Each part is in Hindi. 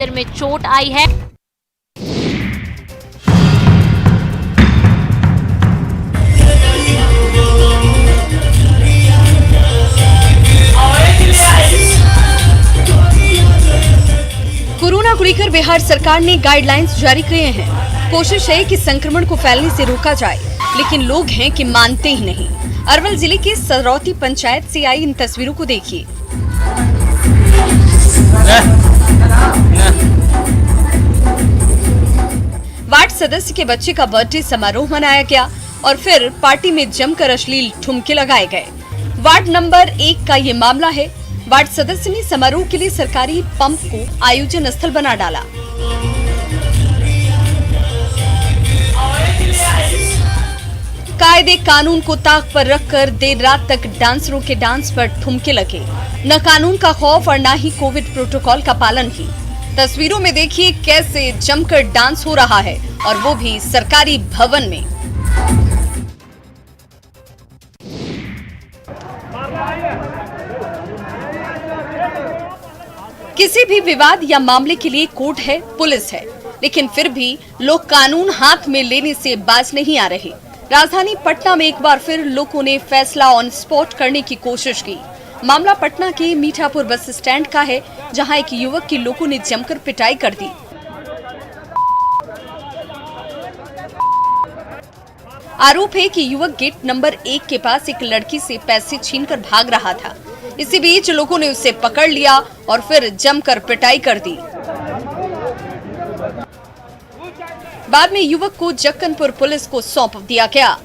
सिर में चोट आई है। कोरोना को लेकर बिहार सरकार ने गाइडलाइंस जारी किए हैं। कोशिश है कि संक्रमण को फैलने से रोका जाए, लेकिन लोग हैं कि मानते ही नहीं। अरवल जिले के सरौती पंचायत से आई इन तस्वीरों को देखिए। वार्ड सदस्य के बच्चे का बर्थडे समारोह मनाया गया और फिर पार्टी में जमकर अश्लील ठुमके लगाए गए। वार्ड नंबर 1 का ये मामला है। वार्ड सदस्य ने समारोह के लिए सरकारी पंप को आयोजन स्थल बना डाला। कायदे कानून को ताक पर रखकर देर रात तक डांसरों के डांस पर ठुमके लगे। न कानून का खौफ और न ही कोविड प्रोटोकॉल का पालन ही। तस्वीरों में देखिए कैसे जमकर डांस हो रहा है, और वो भी सरकारी भवन में। किसी भी विवाद या मामले के लिए कोर्ट है, पुलिस है, लेकिन फिर भी लोग कानून हाथ में लेने से बाज नहीं आ रहे। राजधानी पटना में एक बार फिर लोगों ने फैसला ऑन स्पॉट करने की कोशिश की। मामला पटना के मीठापुर बस स्टैंड का है, जहां एक युवक की लोगों ने जमकर पिटाई कर दी। आरोप है कि युवक गेट नंबर 1 के पास एक लड़की से पैसे छीनकर भाग रहा था। इसी बीच लोगों ने उसे पकड़ लिया और फिर जमकर पिटाई कर दी। बाद में युवक को जक्कनपुर पुलिस को सौंप दिया गया।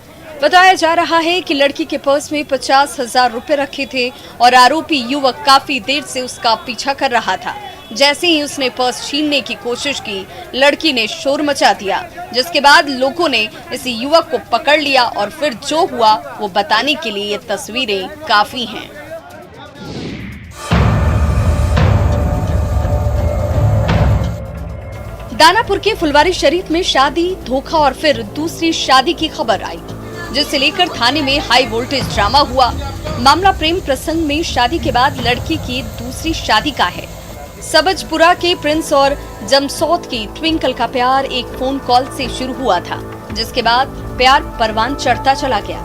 बताया जा रहा है कि लड़की के पर्स में 50,000 रुपए रखे थे और आरोपी युवक काफी देर से उसका पीछा कर रहा था। जैसे ही उसने पर्स छीनने की कोशिश की, लड़की ने शोर मचा दिया, जिसके बाद लोगों ने इस युवक को पकड़ लिया और फिर जो हुआ वो बताने के लिए ये तस्वीरें काफी हैं। दानापुर के फुलवारी शरीफ में शादी, धोखा और फिर दूसरी शादी की खबर आई, जिसे लेकर थाने में हाई वोल्टेज ड्रामा हुआ। मामला प्रेम प्रसंग में शादी के बाद लड़की की दूसरी शादी का है। सबजपुरा के प्रिंस और जमसौत की ट्विंकल का प्यार एक फोन कॉल से शुरू हुआ था, जिसके बाद प्यार परवान चढ़ता चला गया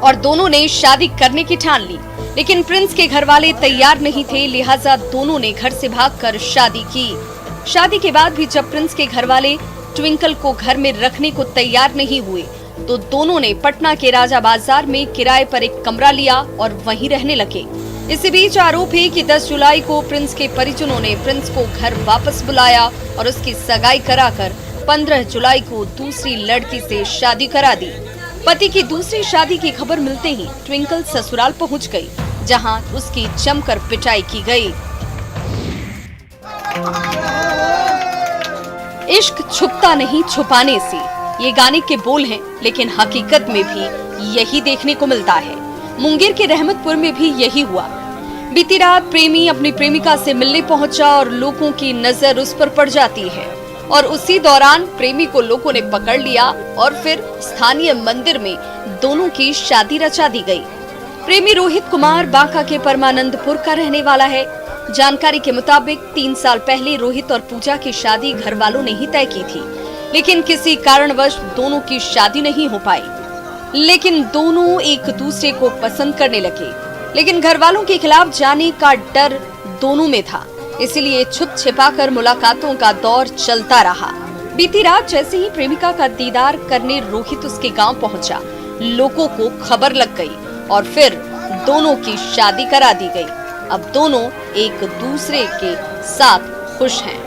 और दोनों ने शादी करने की ठान ली। लेकिन प्रिंस के घर वाले तैयार नहीं थे, लिहाजा दोनों ने घर से भागकर शादी की। शादी के बाद भी जब प्रिंस के घर वाले ट्विंकल को घर में रखने को तैयार नहीं हुए, तो दोनों ने पटना के राजा बाजार में किराए पर एक कमरा लिया और वहीं रहने लगे। इसी बीच आरोप है कि 10 जुलाई को प्रिंस के परिजनों ने प्रिंस को घर वापस बुलाया और उसकी सगाई कराकर 15 जुलाई को दूसरी लड़की से शादी करा दी। पति की दूसरी शादी की खबर मिलते ही ट्विंकल ससुराल पहुंच गई, जहां उसकी जमकर पिटाई की गई। इश्क छुपता नहीं छुपाने से, ये गाने के बोल हैं, लेकिन हकीकत में भी यही देखने को मिलता है। मुंगेर के रहमतपुर में भी यही हुआ। बीती रात प्रेमी अपनी प्रेमिका से मिलने पहुंचा और लोगों की नजर उस पर पड़ जाती है और उसी दौरान प्रेमी को लोगों ने पकड़ लिया और फिर स्थानीय मंदिर में दोनों की शादी रचा दी गई। प्रेमी रोहित कुमार बांका के परमानंदपुर का रहने वाला है। जानकारी के मुताबिक 3 साल पहले रोहित और पूजा की शादी घर वालों ने ही तय की थी, लेकिन किसी कारणवश दोनों की शादी नहीं हो पाई। लेकिन दोनों एक दूसरे को पसंद करने लगे, लेकिन घर वालों के खिलाफ जाने का डर दोनों में था, इसलिए छुप छिपाकर मुलाकातों का दौर चलता रहा। बीती रात जैसे ही प्रेमिका का दीदार करने रोहित उसके गांव पहुंचा, लोगों को खबर लग गई और फिर दोनों की शादी करा दी गई। अब दोनों एक दूसरे के साथ खुश हैं।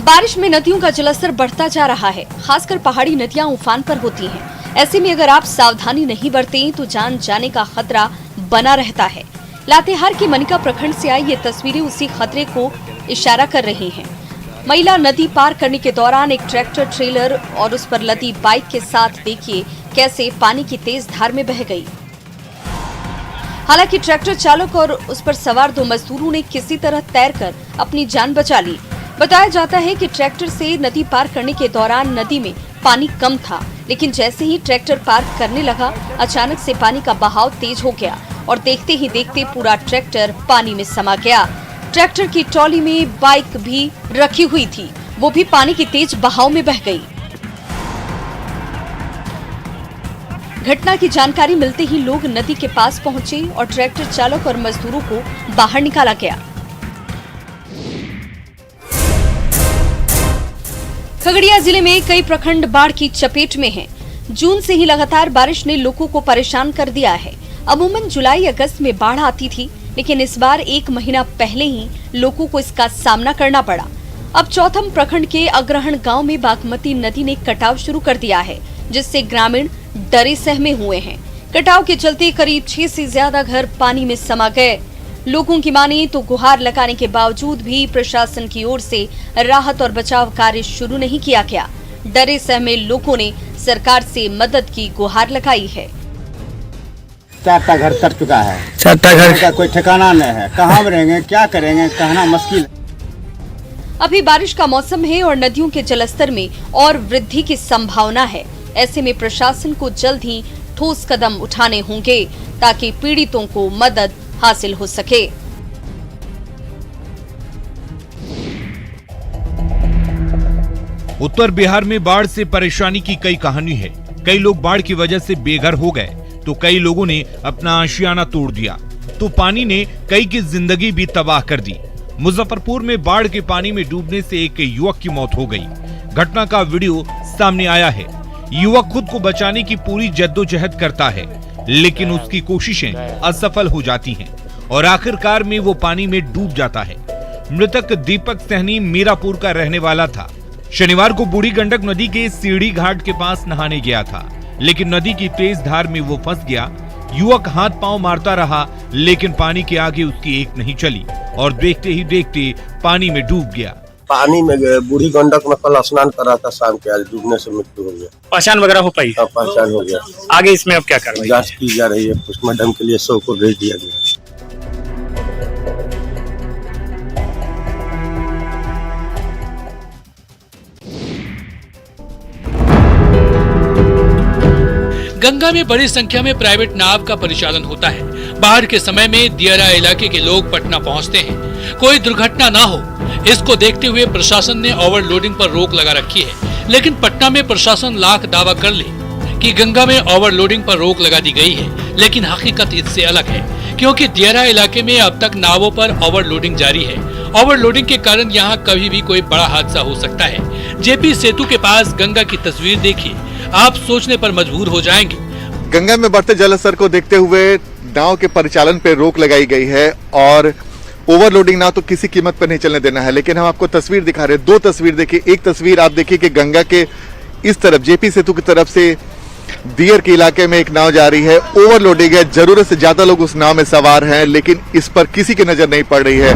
बारिश में नदियों का जलस्तर बढ़ता जा रहा है, खासकर पहाड़ी नदियां उफान पर होती हैं। ऐसे में अगर आप सावधानी नहीं बरतें तो जान जाने का खतरा बना रहता है। लातेहार के मनिका प्रखंड से आई ये तस्वीरें उसी खतरे को इशारा कर रही हैं। महिला नदी पार करने के दौरान एक ट्रैक्टर ट्रेलर और उस पर लदी बाइक के साथ देखिए कैसे पानी की तेज धार में बह गई। हालांकि ट्रैक्टर चालक और उस पर सवार 2 मजदूरों ने किसी तरह तैरकर अपनी जान बचा ली। बताया जाता है कि ट्रैक्टर से नदी पार करने के दौरान नदी में पानी कम था, लेकिन जैसे ही ट्रैक्टर पार करने लगा, अचानक से पानी का बहाव तेज हो गया और देखते ही देखते पूरा ट्रैक्टर पानी में समा गया। ट्रैक्टर की ट्रॉली में बाइक भी रखी हुई थी, वो भी पानी की तेज बहाव में बह गई। घटना की जानकारी मिलते ही लोग नदी के पास पहुंचे और ट्रैक्टर चालक और मजदूरों को बाहर निकाला गया। खगड़िया जिले में कई प्रखंड बाढ़ की चपेट में हैं। जून से ही लगातार बारिश ने लोगों को परेशान कर दिया है। अमूमन जुलाई अगस्त में बाढ़ आती थी, लेकिन इस बार 1 महीना पहले ही लोगों को इसका सामना करना पड़ा। अब चौथम प्रखंड के अग्रहण गांव में बागमती नदी ने कटाव शुरू कर दिया है, जिससे ग्रामीण डरे सहमे हुए हैं। कटाव के चलते करीब 6 से ज्यादा घर पानी में समा गए। लोगों की माने तो गुहार लगाने के बावजूद भी प्रशासन की ओर से राहत और बचाव कार्य शुरू नहीं किया गया। डरे सहमे लोगों ने सरकार से मदद की गुहार लगाई है। 4 घर तर चुका है, 4 घर का कोई ठिकाना नहीं है। कहाँ रहेंगे, क्या करेंगे, कहना मुश्किल। अभी बारिश का मौसम है और नदियों के जलस्तर में और वृद्धि की संभावना है। ऐसे में प्रशासन को जल्द ही ठोस कदम उठाने होंगे ताकि पीड़ितों को मदद हासिल हो सके। उत्तर बिहार में बाढ़ से परेशानी की कई कहानी है। कई लोग बाढ़ की वजह से बेघर हो गए, तो कई लोगों ने अपना आशियाना तोड़ दिया, तो पानी ने कई की जिंदगी भी तबाह कर दी। मुजफ्फरपुर में बाढ़ के पानी में डूबने से एक युवक की मौत हो गई। घटना का वीडियो सामने आया है। युवक खुद को बचाने की पूरी जद्दोजहद करता है, लेकिन उसकी कोशिशें असफल हो जाती हैं और आखिरकार में वो पानी में डूब जाता है। मृतक दीपक सहनी मीरापुर का रहने वाला था। शनिवार को बूढ़ी गंडक नदी के सीढ़ी घाट के पास नहाने गया था, लेकिन नदी की तेज धार में वो फंस गया। युवक हाथ पांव मारता रहा, लेकिन पानी के आगे उसकी एक नहीं चली और देखते ही देखते पानी में डूब गया। पानी में गए, बूढ़ी गंडक में कल स्नान कर रहा था, शाम के आज डूबने से मृत्यु हो गया। पहचान वगैरह हो पाई? पहचान हो गया। आगे इसमें अब क्या कार्रवाई? जांच की जा रही है, पोस्टमार्टम के लिए शव को भेज दिया गया। गंगा में बड़ी संख्या में प्राइवेट नाव का परिचालन होता है। बाढ़ के समय में दियारा इलाके के लोग पटना पहुंचते हैं, कोई दुर्घटना ना हो इसको देखते हुए प्रशासन ने ओवरलोडिंग पर रोक लगा रखी है। लेकिन पटना में प्रशासन लाख दावा कर ले कि गंगा में ओवरलोडिंग पर रोक लगा दी गई है, लेकिन हकीकत इससे अलग है, क्योंकि दियारा इलाके में अब तक नावों पर ओवरलोडिंग जारी है। ओवरलोडिंग के कारण यहाँ कभी भी कोई बड़ा हादसा हो सकता है। जेपी सेतु के पास गंगा की तस्वीर देखिए, आप सोचने पर मजबूर हो जाएंगे। गंगा में बढ़ते जलस्तर को देखते हुए नाव के परिचालन पर रोक लगाई गई है और ओवरलोडिंग नाव तो किसी कीमत पर नहीं चलने देना है। लेकिन हम आपको तस्वीर दिखा रहे हैं, 2 तस्वीर देखिए। एक तस्वीर आप देखिए कि गंगा के इस तरफ जेपी सेतु की तरफ से दियर के इलाके में एक नाव जा रही है, ओवरलोडिंग है, जरूरत से ज्यादा लोग उस नाव में सवार हैं, लेकिन इस पर किसी की नजर नहीं पड़ रही है।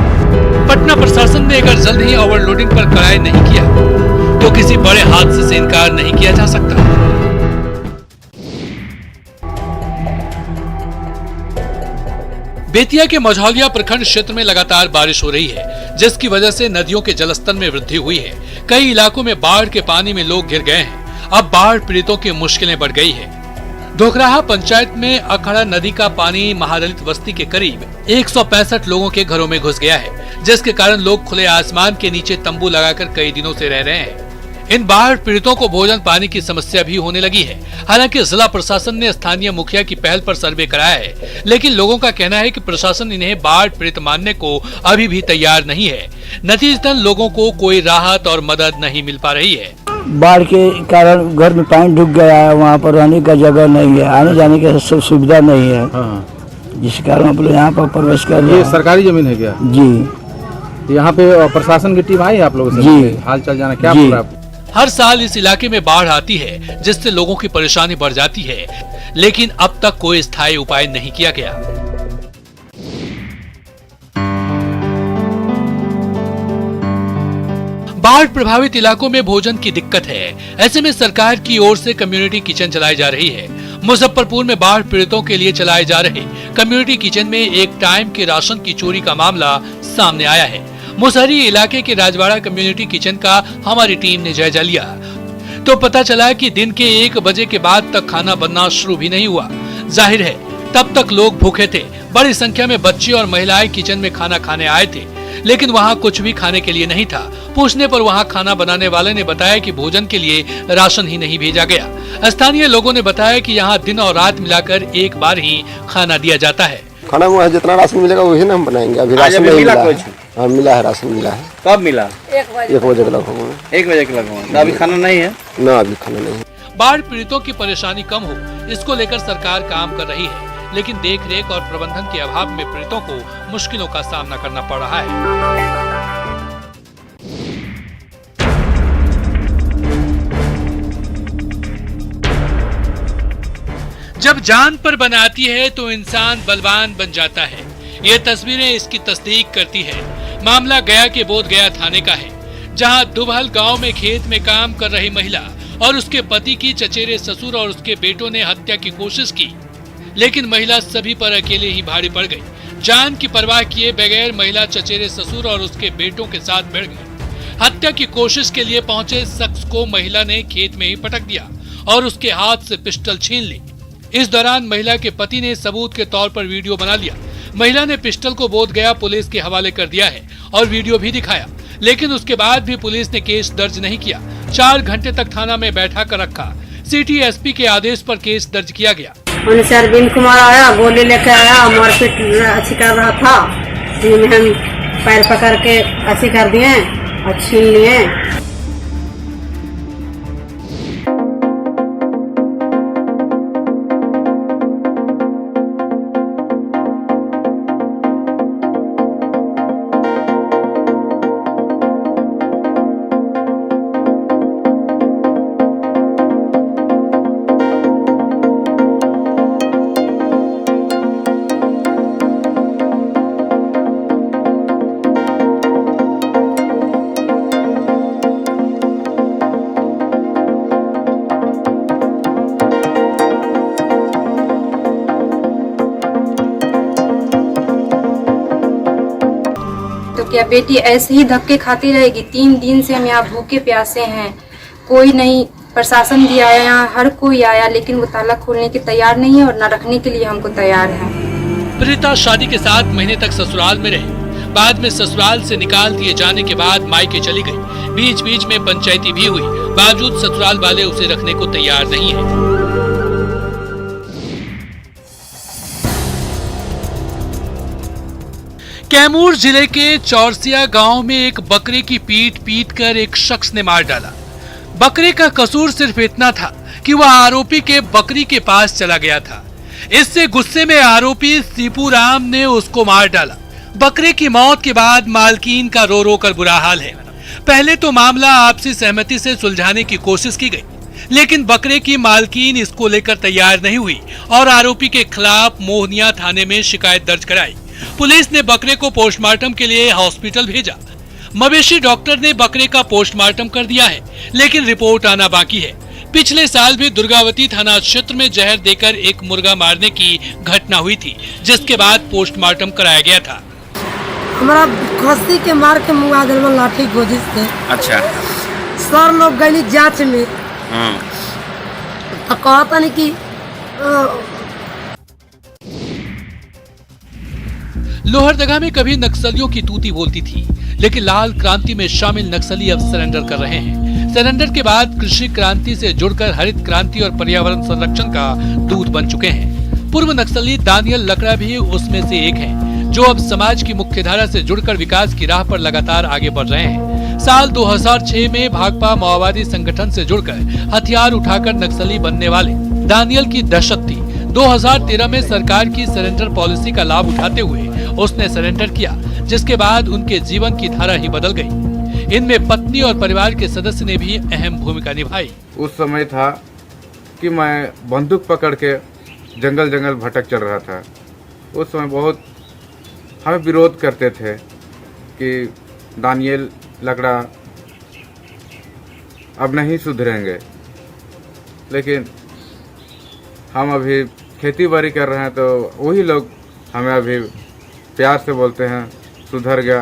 पटना प्रशासन ने अगर जल्द ही ओवरलोडिंग पर कड़ाई नहीं किया तो किसी बड़े हादसे से इनकार नहीं किया जा सकता। बेतिया के मझौलिया प्रखंड क्षेत्र में लगातार बारिश हो रही है, जिसकी वजह से नदियों के जलस्तर में वृद्धि हुई है। कई इलाकों में बाढ़ के पानी में लोग घिर गए हैं। अब बाढ़ पीड़ितों की मुश्किलें बढ़ गई है। धोखराहा पंचायत में अखड़ा नदी का पानी महादलित बस्ती के करीब 165 लोगों के घरों में घुस गया है, जिसके कारण लोग खुले आसमान के नीचे तंबू लगाकर कई दिनों से रह रहे हैं। इन बाढ़ पीड़ितों को भोजन पानी की समस्या भी होने लगी है। हालांकि जिला प्रशासन ने स्थानीय मुखिया की पहल पर सर्वे कराया है, लेकिन लोगों का कहना है कि प्रशासन इन्हें बाढ़ पीड़ित मानने को अभी भी तैयार नहीं है। नतीजतन लोगों को कोई राहत और मदद नहीं मिल पा रही है। बाढ़ के कारण घर में पानी डूब गया है, वहाँ पर रहने का जगह नहीं है, आने जाने की सब सुविधा नहीं है। जिस कारण आप लोग यहाँ पर प्रवेश कर रहे हैं। ये सरकारी जमीन है क्या? जी। यहाँ पे प्रशासन की टीम आई है आप लोगों से? जी। हाल चल जाना क्या पूरा? हर साल इस इलाके में बाढ़ आती है, जिससे लोगों की परेशानी बढ़ जाती है, लेकिन अब तक कोई स्थायी उपाय नहीं किया गया। बाढ़ प्रभावित इलाकों में भोजन की दिक्कत है। ऐसे में सरकार की ओर से कम्युनिटी किचन चलाई जा रही है। मुजफ्फरपुर में बाढ़ पीड़ितों के लिए चलाए जा रहे कम्युनिटी किचन में एक टाइम के राशन की चोरी का मामला सामने आया है। मुसहरी इलाके के राजवाड़ा कम्युनिटी किचन का हमारी टीम ने जायजा लिया तो पता चला कि दिन के 1 बजे के बाद तक खाना बनना शुरू भी नहीं हुआ। जाहिर है तब तक लोग भूखे थे। बड़ी संख्या में बच्चे और महिलाएं किचन में खाना खाने आए थे, लेकिन वहां कुछ भी खाने के लिए नहीं था। पूछने पर वहां खाना बनाने वाले ने बताया कि भोजन के लिए राशन ही नहीं भेजा गया। स्थानीय लोगों ने बताया कि यहां दिन और रात मिलाकर एक बार ही खाना दिया जाता है। खाना में जितना राशन मिलेगा वही ना हम बनाएंगे। अभी राशन नहीं मिला है। हाँ मिला है, राशन मिला है। कब मिला? 1 बजे के लगभग। 1 बजे के लगभग। अभी खाना नहीं है ना, अभी खाना नहीं है। बाढ़ पीड़ितों की परेशानी कम हो, इसको लेकर सरकार काम कर रही है, लेकिन देखरेख और प्रबंधन के अभाव में पीड़ितों को मुश्किलों का सामना करना पड़ रहा है। जब जान पर बनाती है तो इंसान बलवान बन जाता है। ये तस्वीरें इसकी तस्दीक करती है। मामला गया के बोधगया थाने का है, जहां दुबहल गांव में खेत में काम कर रही महिला और उसके पति की चचेरे ससुर और उसके बेटों ने हत्या की कोशिश की, लेकिन महिला सभी पर अकेले ही भारी पड़ गई। जान की परवाह किए बगैर महिला चचेरे ससुर और उसके बेटों के साथ भिड़ गई। हत्या की कोशिश के लिए पहुंचे शख्स को महिला ने खेत में ही पटक दिया और उसके हाथ से पिस्टल छीन ली। इस दौरान महिला के पति ने सबूत के तौर पर वीडियो बना लिया। महिला ने पिस्टल को बोधगया पुलिस के हवाले कर दिया है और वीडियो भी दिखाया, लेकिन उसके बाद भी पुलिस ने केस दर्ज नहीं किया। 4 घंटे तक थाना में बैठा कर रखा। सिटी एसपी के आदेश पर केस दर्ज किया गया। अरविंद कुमार आया, गोली लेकर आया, मारपीट अच्छी कर रहा था, जिनमें हम पैर पकड़ के अच्छी कर दिए और छीन लिए। क्या बेटी ऐसे ही धक्के खाती रहेगी? 3 दिन से हम यहाँ भूखे प्यासे हैं, कोई नहीं, प्रशासन भी आया, यहाँ हर कोई आया, लेकिन वो ताला खोलने के तैयार नहीं है और न रखने के लिए हमको तैयार है। प्रीता शादी के 7 महीने तक ससुराल में रही। बाद में ससुराल से निकाल दिए जाने के बाद मायके चली गई। बीच बीच में पंचायती भी हुई, बावजूद ससुराल वाले उसे रखने को तैयार नहीं है। कैमूर जिले के चौरसिया गांव में एक बकरे की पीट कर एक शख्स ने मार डाला। बकरे का कसूर सिर्फ इतना था कि वह आरोपी के बकरी के पास चला गया था। इससे गुस्से में आरोपी सीपू राम ने उसको मार डाला। बकरे की मौत के बाद मालकीन का रो रो कर बुरा हाल है। पहले तो मामला आपसी सहमति से सुलझाने की कोशिश की गई, लेकिन बकरे की मालकीन इसको लेकर तैयार नहीं हुई और आरोपी के खिलाफ मोहनिया थाने में शिकायत दर्ज कराई। पुलिस ने बकरे को पोस्टमार्टम के लिए हॉस्पिटल भेजा। मवेशी डॉक्टर ने बकरे का पोस्टमार्टम कर दिया है, लेकिन रिपोर्ट आना बाकी है। पिछले साल भी दुर्गावती थाना क्षेत्र में जहर देकर एक मुर्गा मारने की घटना हुई थी, जिसके बाद पोस्टमार्टम कराया गया था। हमारा खस्सी के मार के मुआ दिलवा लाठी गोजी से। अच्छा। सर लोग गई जांच में। तो कहता नहीं कि लोहरदगा में कभी नक्सलियों की तूती बोलती थी, लेकिन लाल क्रांति में शामिल नक्सली अब सरेंडर कर रहे हैं। सरेंडर के बाद कृषि क्रांति से जुड़कर हरित क्रांति और पर्यावरण संरक्षण का दूत बन चुके हैं। पूर्व नक्सली दानियल लकड़ा भी उसमें से एक है, जो अब समाज की मुख्यधारा से जुड़कर विकास की राह पर लगातार आगे बढ़ रहे हैं। साल 2006 में भाकपा माओवादी संगठन से जुड़कर हथियार उठाकर नक्सली बनने वाले दानियल की दहशत थी। 2013 में सरकार की सरेंडर पॉलिसी का लाभ उठाते हुए उसने सरेंडर किया, जिसके बाद उनके जीवन की धारा ही बदल गई। इनमें पत्नी और परिवार के सदस्य ने भी अहम भूमिका निभाई। उस समय था कि मैं बंदूक पकड़ के जंगल जंगल भटक चल रहा था। उस समय बहुत हमें विरोध करते थे कि दानियल लकड़ा अब नहीं सुधरेंगे, लेकिन हम अभी खेती बाड़ी कर रहे हैं तो वही लोग हमें अभी प्यार से बोलते हैं सुधर गया।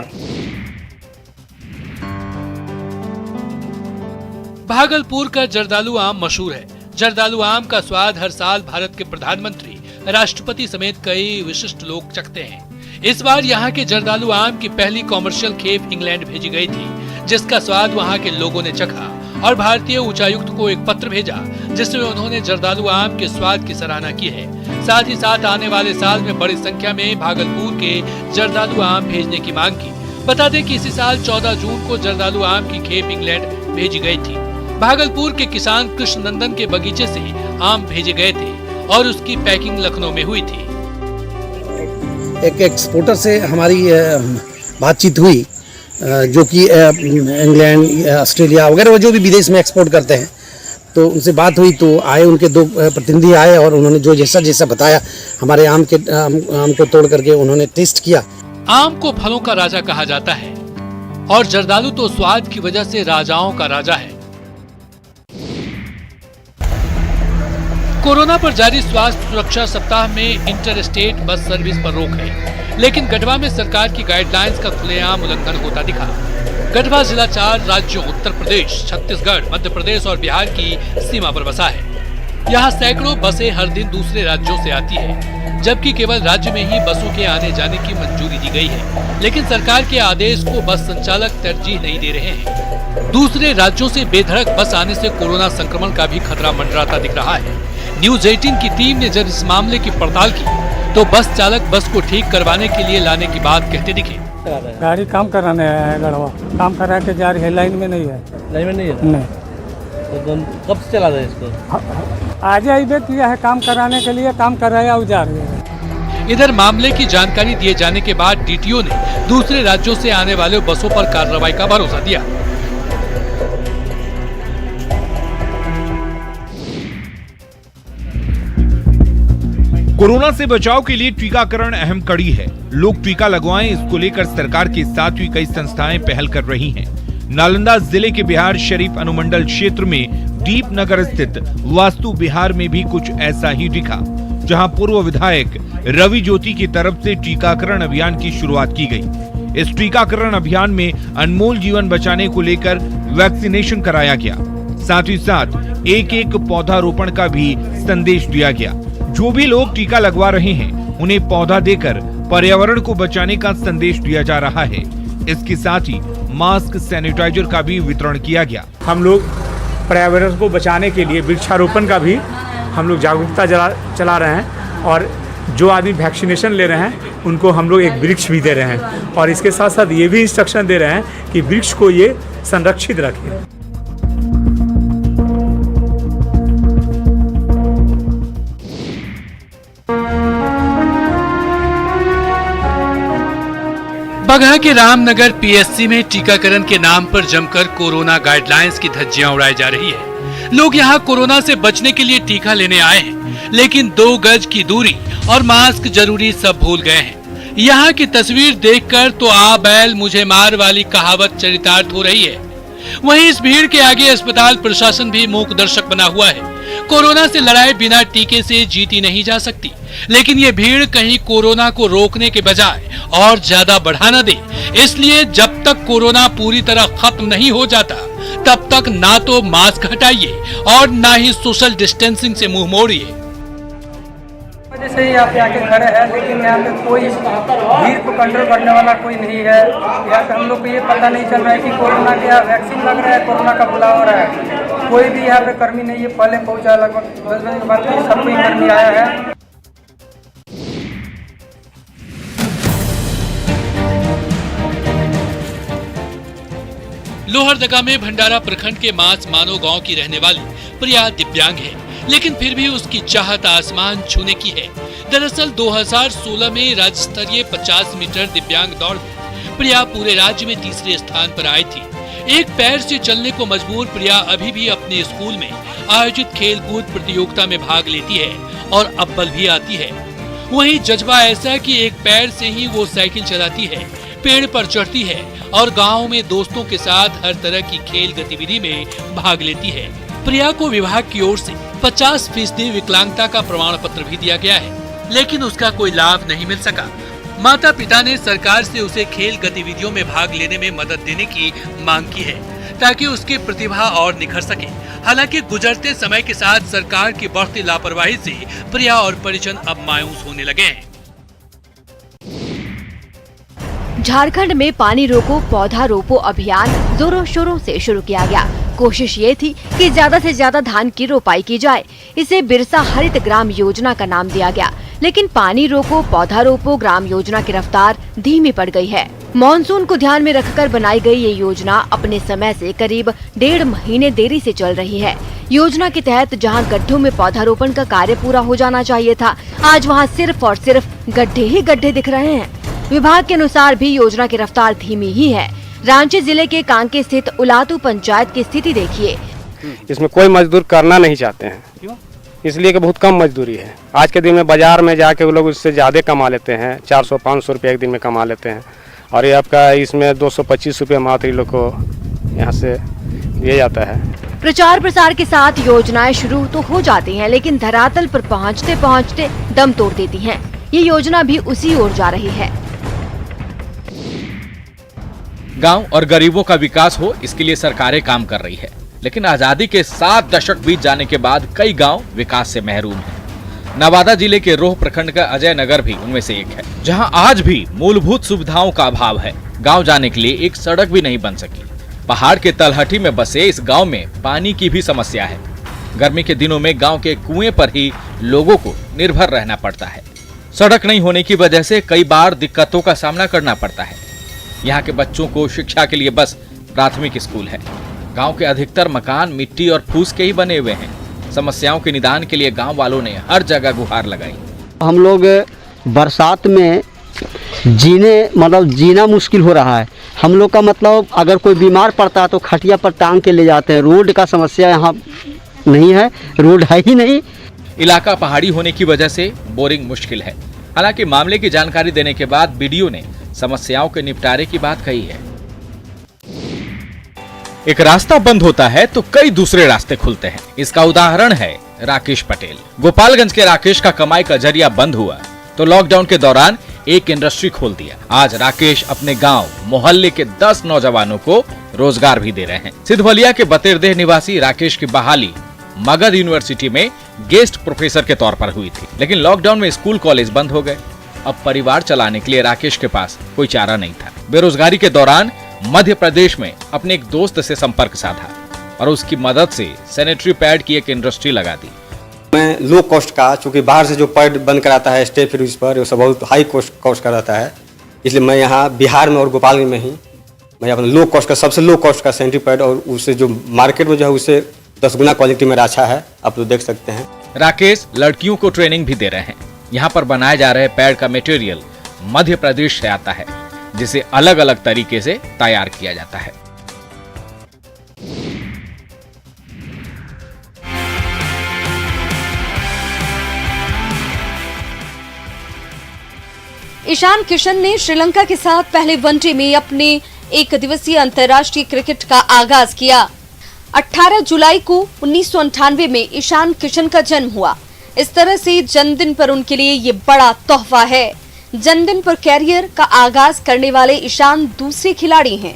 भागलपुर का जर्दालू आम मशहूर है। जर्दालू आम का स्वाद हर साल भारत के प्रधानमंत्री राष्ट्रपति समेत कई विशिष्ट लोग चखते हैं। इस बार यहाँ के जर्दालू आम की पहली कॉमर्शियल खेप इंग्लैंड भेजी गई थी, जिसका स्वाद वहाँ के लोगों ने चखा और भारतीय उच्चायुक्त को एक पत्र भेजा, जिसमें उन्होंने जर्दालू आम के स्वाद की सराहना की है। साथ ही साथ आने वाले साल में बड़ी संख्या में भागलपुर के जर्दालू आम भेजने की मांग की। बता दें कि इसी साल 14 जून को जर्दालू आम की खेप इंग्लैंड भेजी गई थी। भागलपुर के किसान कृष्ण नंदन के बगीचे से आम भेजे गए थे और उसकी पैकिंग लखनऊ में हुई थी। एक एक्सपोर्टर से हमारी बातचीत हुई, जो कि इंग्लैंड, ऑस्ट्रेलिया वगैरह जो भी विदेश में एक्सपोर्ट करते हैं, तो उनसे बात हुई तो आए, उनके 2 प्रतिनिधि आए और उन्होंने जो जैसा बताया, हमारे आम को तोड़ करके उन्होंने टेस्ट किया। आम को फलों का राजा कहा जाता है और जर्दालू तो स्वाद की वजह से राजाओं का राजा है। कोरोना पर जारी स्वास्थ्य सुरक्षा सप्ताह में इंटर स्टेट बस सर्विस पर रोक है, लेकिन गढ़वा में सरकार की गाइडलाइंस का खुलेआम उल्लंघन होता दिखा। गढ़वा जिला 4 राज्यों उत्तर प्रदेश, छत्तीसगढ़, मध्य प्रदेश और बिहार की सीमा पर बसा है। यहाँ सैकड़ों बसें हर दिन दूसरे राज्यों से आती है, जबकि केवल राज्य में ही बसों के आने जाने की मंजूरी दी गई है, लेकिन सरकार के आदेश को बस संचालक तरजीह नहीं दे रहे हैं। दूसरे राज्यों से बेधड़क बस आने से कोरोना संक्रमण का भी खतरा मंडराता दिख रहा है। न्यूज 18 की टीम ने जब इस मामले की पड़ताल की तो बस चालक बस को ठीक करवाने के लिए लाने की बात कहते दिखे। गाड़ी काम कराने आया है गढ़वा, काम करा के जा रही है, लाइन में नहीं है। लाइन में नहीं है? नहीं। तो कब से चला रहे हैं इसको? आज ही किया है काम कराने के लिए, काम कराया और जा रही है। इधर मामले की जानकारी दिए जाने के बाद डीटीओ ने दूसरे राज्यों से आने वाले बसों पर कार्रवाई का भरोसा दिया। कोरोना से बचाव के लिए टीकाकरण अहम कड़ी है। लोग टीका लगवाएं, इसको लेकर सरकार के साथ भी कई संस्थाएं पहल कर रही हैं। नालंदा जिले के बिहार शरीफ अनुमंडल क्षेत्र में दीप नगर स्थित वास्तु बिहार में भी कुछ ऐसा ही दिखा, जहां पूर्व विधायक रवि ज्योति की तरफ से टीकाकरण अभियान की शुरुआत की गई। इस टीकाकरण अभियान में अनमोल जीवन बचाने को लेकर वैक्सीनेशन कराया गया। साथ ही साथ एक पौधारोपण का भी संदेश दिया गया। जो भी लोग टीका लगवा रहे हैं, उन्हें पौधा देकर पर्यावरण को बचाने का संदेश दिया जा रहा है। इसके साथ ही मास्क, सैनिटाइजर का भी वितरण किया गया। हम लोग पर्यावरण को बचाने के लिए वृक्षारोपण का भी हम लोग जागरूकता चला रहे हैं, और जो आदमी वैक्सीनेशन ले रहे हैं उनको हम लोग एक वृक्ष भी दे रहे हैं, और इसके साथ साथ ये भी इंस्ट्रक्शन दे रहे हैं कि वृक्ष को ये संरक्षित रखें। बगहा के रामनगर पीएससी में टीकाकरण के नाम पर जमकर कोरोना गाइडलाइंस की धज्जियां उड़ाई जा रही है। लोग यहां कोरोना से बचने के लिए टीका लेने आए हैं, लेकिन 2 गज की दूरी और मास्क जरूरी सब भूल गए हैं। यहां की तस्वीर देखकर तो आ बैल मुझे मार वाली कहावत चरितार्थ हो रही है। वहीं इस भीड़ के आगे अस्पताल प्रशासन भी मूक दर्शक बना हुआ है। कोरोना से लड़ाई बिना टीके से जीती नहीं जा सकती, लेकिन ये भीड़ कहीं कोरोना को रोकने के बजाय और ज्यादा बढ़ा न दे। इसलिए जब तक कोरोना पूरी तरह खत्म नहीं हो जाता, तब तक ना तो मास्क हटाइए और ना ही सोशल डिस्टेंसिंग से मुंह मोड़िए। वजह से यहाँ पे आके खड़े हैं, लेकिन यहाँ पे कोई भीड़ को कंट्रोल करने वाला कोई नहीं है। यहाँ पे हम लोग को ये पता नहीं चल रहा है कि कोरोना का वैक्सीन लग रहा है, कोरोना का बुलावा हो रहा है। कोई भी यहाँ पे कर्मी नहीं है। पहले पहुँचा लगभग 10 बजे के बाद सब कोई कर्मी आया है। लोहरदगा में भंडारा प्रखंड के मास मानो गांव की रहने वाली प्रिया दिव्यांग है, लेकिन फिर भी उसकी चाहत आसमान छूने की है। दरअसल 2016 में राज्य स्तरीय 50 मीटर दिव्यांग दौड़ में प्रिया पूरे राज्य में तीसरे स्थान पर आई थी। एक पैर से चलने को मजबूर प्रिया अभी भी अपने स्कूल में आयोजित खेलकूद प्रतियोगिता में भाग लेती है और अव्वल भी आती है। वहीं जज्बा ऐसा कि एक पैर से ही वो साइकिल चलाती है, पेड़ पर चढ़ती है और गाँव में दोस्तों के साथ हर तरह की खेल गतिविधि में भाग लेती है। प्रिया को विभाग की ओर से 50% विकलांगता का प्रमाण पत्र भी दिया गया है, लेकिन उसका कोई लाभ नहीं मिल सका। माता पिता ने सरकार से उसे खेल गतिविधियों में भाग लेने में मदद देने की मांग की है ताकि उसकी प्रतिभा और निखर सके। हालांकि गुजरते समय के साथ सरकार की बढ़ती लापरवाही से प्रिया और परिजन अब मायूस होने लगे हैं। झारखंड में पानी रोको पौधा रोपो अभियान जोरों शोरों से शुरू किया गया। कोशिश ये थी कि ज्यादा से ज्यादा धान की रोपाई की जाए। इसे बिरसा हरित ग्राम योजना का नाम दिया गया, लेकिन पानी रोको पौधा रोपो ग्राम योजना की रफ्तार धीमी पड़ गई है। मॉनसून को ध्यान में रखकर बनाई गई ये योजना अपने समय से करीब 1.5 महीने देरी से चल रही है। योजना के तहत जहां गड्ढों में पौधारोपण का कार्य पूरा हो जाना चाहिए था, आज वहां सिर्फ और सिर्फ गड्ढे ही गड्ढे दिख रहे हैं। विभाग के अनुसार भी योजना की रफ्तार धीमी ही है। रांची जिले के कांके स्थित उलातू पंचायत की स्थिति देखिए। इसमें कोई मजदूर करना नहीं चाहते हैं, इसलिए कि बहुत कम मजदूरी है। आज के दिन में बाजार में जाके वो लोग उससे ज्यादा कमा लेते हैं, 400-500 रुपये एक दिन में कमा लेते हैं, और ये आपका इसमें 225 रुपये मात्र लोग को यहाँ से दिया जाता है। प्रचार प्रसार के साथ योजनाएं शुरू तो हो जाती हैं, लेकिन धरातल पर पहुँचते पहुँचते दम तोड़ देती हैं। ये योजना भी उसी ओर जा रही है। गांव और गरीबों का विकास हो, इसके लिए सरकारें काम कर रही है, लेकिन आजादी के 7 दशक बीत जाने के बाद कई गांव विकास से महरूम हैं। नवादा जिले के रोह प्रखंड का अजय नगर भी उनमें से एक है, जहां आज भी मूलभूत सुविधाओं का अभाव है। गांव जाने के लिए एक सड़क भी नहीं बन सकी। पहाड़ के तलहटी में बसे इस गाँव में पानी की भी समस्या है। गर्मी के दिनों में गाँव के कुएं पर ही लोगों को निर्भर रहना पड़ता है। सड़क नहीं होने की वजह से कई बार दिक्कतों का सामना करना पड़ता है। यहाँ के बच्चों को शिक्षा के लिए बस प्राथमिक स्कूल है। गांव के अधिकतर मकान मिट्टी और फूस के ही बने हुए हैं। समस्याओं के निदान के लिए गांव वालों ने हर जगह गुहार लगाई। हम लोग बरसात में जीना मुश्किल हो रहा है। हम लोग का मतलब अगर कोई बीमार पड़ता है तो खटिया पर टांग के ले जाते हैं। रोड का समस्या यहाँ नहीं है, रोड है ही नहीं। इलाका पहाड़ी होने की वजह से बोरिंग मुश्किल है। हालांकि मामले की जानकारी देने के बाद बीडीओ ने समस्याओं के निपटारे की बात कही है। एक रास्ता बंद होता है तो कई दूसरे रास्ते खुलते हैं। इसका उदाहरण है राकेश पटेल। गोपालगंज के राकेश का कमाई का जरिया बंद हुआ तो लॉकडाउन के दौरान एक इंडस्ट्री खोल दिया। आज राकेश अपने गांव मोहल्ले के 10 नौजवानों को रोजगार भी दे रहे हैं। सिद्धवलिया के बतेरदेह निवासी राकेश की बहाली मगध यूनिवर्सिटी में गेस्ट प्रोफेसर के तौर पर हुई थी, लेकिन लॉकडाउन में स्कूल कॉलेज बंद हो गए। अब परिवार चलाने के लिए राकेश के पास कोई चारा नहीं था। बेरोजगारी के दौरान मध्य प्रदेश में अपने एक दोस्त से संपर्क साधा और उसकी मदद से सैनिटरी पैड की एक इंडस्ट्री लगा दी। मैं लो कॉस्ट का, चूंकि बाहर से जो पैड बन कर आता है स्टे फ्रीज पर, वो सब बहुत हाई कॉस्ट का रहता है, इसलिए मैं यहाँ बिहार में और गोपालगंज में ही मैं अपना लो कॉस्ट का, सबसे लो कॉस्ट का सैनिटरी पैड, और उससे जो मार्केट में जो है उससे 10 गुना क्वालिटी मेरा अच्छा है, आप लोग देख सकते हैं। राकेश लड़कियों को ट्रेनिंग भी दे रहे हैं। यहाँ पर बनाए जा रहे पैड का मटेरियल मध्य प्रदेश से आता है, जिसे अलग अलग तरीके से तैयार किया जाता है। ईशान किशन ने श्रीलंका के साथ पहले वनडे में अपने 1 दिवसीय अंतर्राष्ट्रीय क्रिकेट का आगाज किया। 18 जुलाई को 1998 में ईशान किशन का जन्म हुआ। इस तरह से जन्मदिन पर उनके लिए ये बड़ा तोहफा है। जन्मदिन पर कैरियर का आगाज करने वाले ईशान दूसरे खिलाड़ी हैं।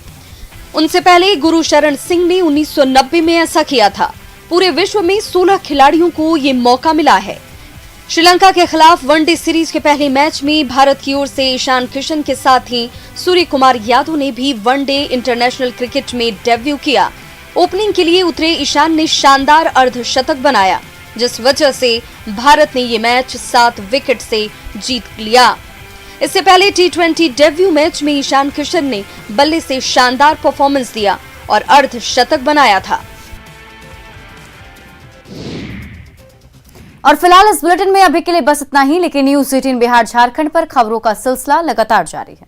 उनसे पहले गुरुशरण सिंह ने 1990 में ऐसा किया था। पूरे विश्व में 16 खिलाड़ियों को ये मौका मिला है। श्रीलंका के खिलाफ वनडे सीरीज के पहले मैच में भारत की ओर से ईशान किशन के साथ ही सूर्य कुमार यादव ने भी वनडे इंटरनेशनल क्रिकेट में डेब्यू किया। ओपनिंग के लिए उतरे ईशान ने शानदार अर्धशतक बनाया, जिस वजह से भारत ने ये मैच 7 विकेट से जीत लिया। इससे पहले T20 डेब्यू मैच में ईशान किशन ने बल्ले से शानदार परफॉर्मेंस दिया और अर्धशतक बनाया था। और फिलहाल इस बुलेटिन में अभी के लिए बस इतना ही, लेकिन न्यूज़ 18 बिहार झारखंड पर खबरों का सिलसिला लगातार जारी है।